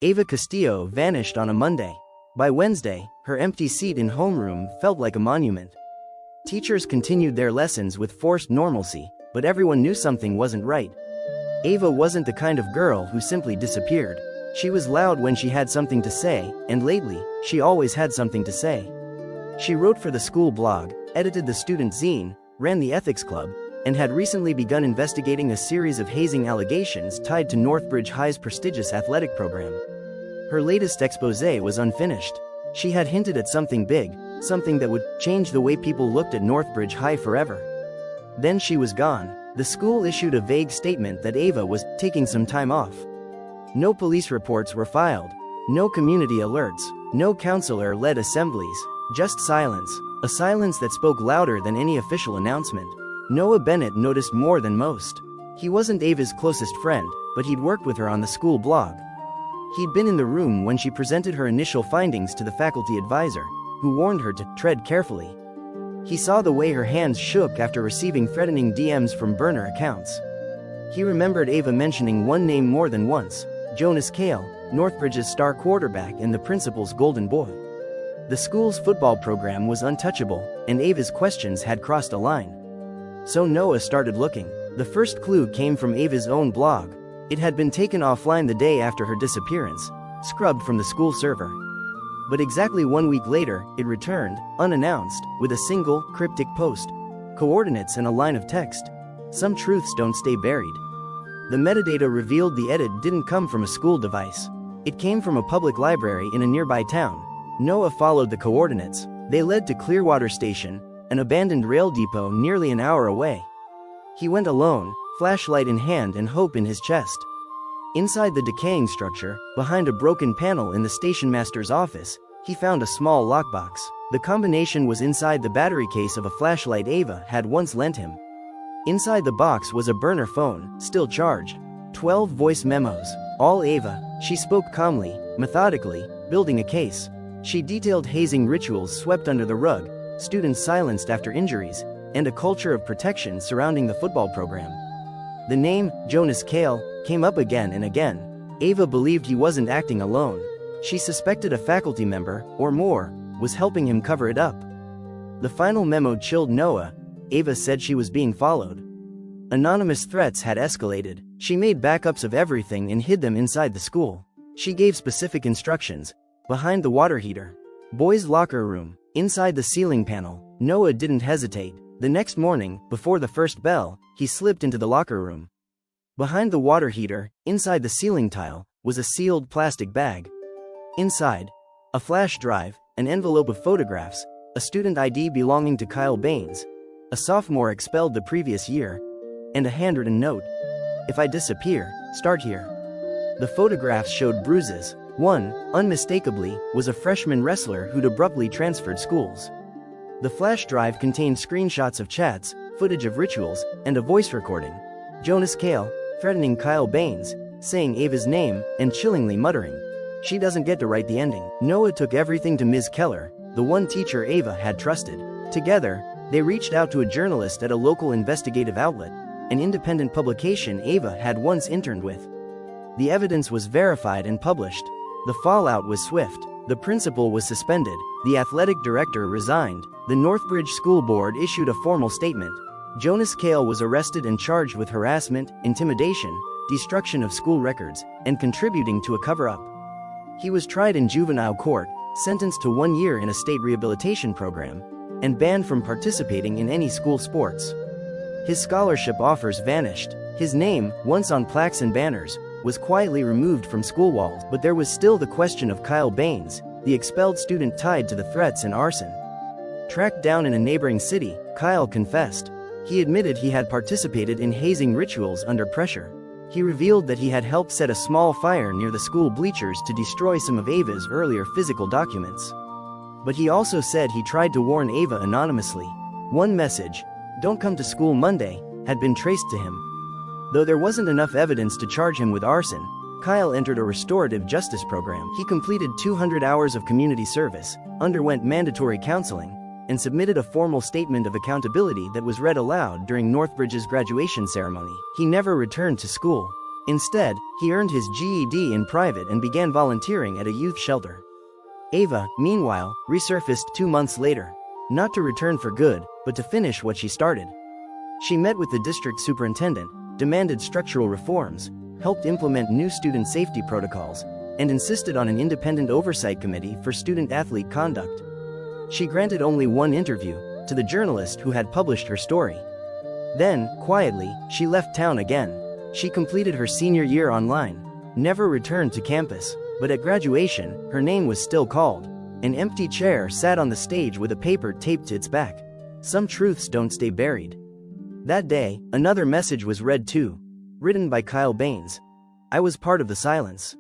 Ava Castillo vanished on a Monday. By Wednesday, her empty seat in homeroom felt like a monument. Teachers continued their lessons with forced normalcy, but everyone knew something wasn't right. Ava wasn't the kind of girl who simply disappeared. She was loud when she had something to say, and lately, she always had something to say. She wrote for the school blog, edited the student zine, ran the ethics club, and had recently begun investigating a series of hazing allegations tied to Northbridge High's prestigious athletic program. Her latest exposé was unfinished. She had hinted at something big, something that would change the way people looked at Northbridge High forever. Then she was gone. The school issued a vague statement that Ava was taking some time off. No police reports were filed, no community alerts, no counselor-led assemblies, just silence, a silence that spoke louder than any official announcement. Noah Bennett noticed more than most. He wasn't Ava's closest friend, but he'd worked with her on the school blog. He'd been in the room when she presented her initial findings to the faculty advisor, who warned her to tread carefully. He saw the way her hands shook after receiving threatening DMs from burner accounts. He remembered Ava mentioning one name more than once, Jonas Kale, Northbridge's star quarterback and the principal's golden boy. The school's football program was untouchable, and Ava's questions had crossed a line. So Noah started looking. The first clue came from Ava's own blog. It had been taken offline the day after her disappearance, scrubbed from the school server. But exactly 1 week later, it returned, unannounced, with a single, cryptic post, coordinates and a line of text. Some truths don't stay buried. The metadata revealed the edit didn't come from a school device. It came from a public library in a nearby town. Noah followed the coordinates. They led to Clearwater Station, an abandoned rail depot nearly an hour away. He went alone, flashlight in hand and hope in his chest. Inside the decaying structure, behind a broken panel in the stationmaster's office, he found a small lockbox. The combination was inside the battery case of a flashlight Ava had once lent him. Inside the box was a burner phone, still charged. 12 voice memos, all Ava. She spoke calmly, methodically, building a case. She detailed hazing rituals swept under the rug, students silenced after injuries, and a culture of protection surrounding the football program. The name, Jonas Kale, came up again and again. Ava believed he wasn't acting alone. She suspected a faculty member, or more, was helping him cover it up. The final memo chilled Noah. Ava said she was being followed. Anonymous threats had escalated. She made backups of everything and hid them inside the school. She gave specific instructions. Behind the water heater. Boys' locker room. Inside the ceiling panel. Noah didn't hesitate. The next morning, before the first bell, he slipped into the locker room. Behind the water heater, inside the ceiling tile, was a sealed plastic bag. Inside, a flash drive, an envelope of photographs, a student ID belonging to Kyle Baines, a sophomore expelled the previous year, and a handwritten note. If I disappear, start here. The photographs showed bruises. One, unmistakably, was a freshman wrestler who'd abruptly transferred schools. The flash drive contained screenshots of chats, footage of rituals, and a voice recording. Jonas Kale, threatening Kyle Baines, saying Ava's name, and chillingly muttering, "She doesn't get to write the ending." Noah took everything to Ms. Keller, the one teacher Ava had trusted. Together, they reached out to a journalist at a local investigative outlet, an independent publication Ava had once interned with. The evidence was verified and published. The fallout was swift. The principal was suspended. The athletic director resigned. The Northbridge School Board issued a formal statement. Jonas Kale was arrested and charged with harassment, intimidation, destruction of school records, and contributing to a cover-up. He was tried in juvenile court, sentenced to 1 year in a state rehabilitation program, and banned from participating in any school sports. His scholarship offers vanished. His name, once on plaques and banners, was quietly removed from school walls, but there was still the question of Kyle Baines, the expelled student tied to the threats and arson. Tracked down in a neighboring city, Kyle confessed. He admitted he had participated in hazing rituals under pressure. He revealed that he had helped set a small fire near the school bleachers to destroy some of Ava's earlier physical documents. But he also said he tried to warn Ava anonymously. One message, "Don't come to school Monday," had been traced to him. Though there wasn't enough evidence to charge him with arson, Kyle entered a restorative justice program. He completed 200 hours of community service, underwent mandatory counseling, and submitted a formal statement of accountability that was read aloud during Northbridge's graduation ceremony. He never returned to school. Instead, he earned his GED in private and began volunteering at a youth shelter. Ava, meanwhile, resurfaced 2 months later. Not to return for good, but to finish what she started. She met with the district superintendent, demanded structural reforms, helped implement new student safety protocols, and insisted on an independent oversight committee for student-athlete conduct. She granted only one interview, to the journalist who had published her story. Then, quietly, she left town again. She completed her senior year online, never returned to campus, but at graduation, her name was still called. An empty chair sat on the stage with a paper taped to its back. Some truths don't stay buried. That day, another message was read too. Written by Kyle Baines. I was part of the silence.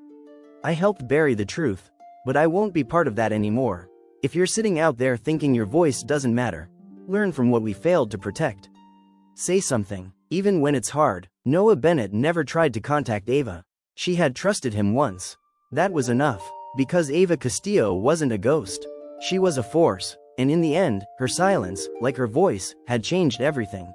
I helped bury the truth, but I won't be part of that anymore. If you're sitting out there thinking your voice doesn't matter, learn from what we failed to protect. Say something, even when it's hard. Noah Bennett never tried to contact Ava. She had trusted him once. That was enough, because Ava Castillo wasn't a ghost. She was a force, and in the end, her silence, like her voice, had changed everything.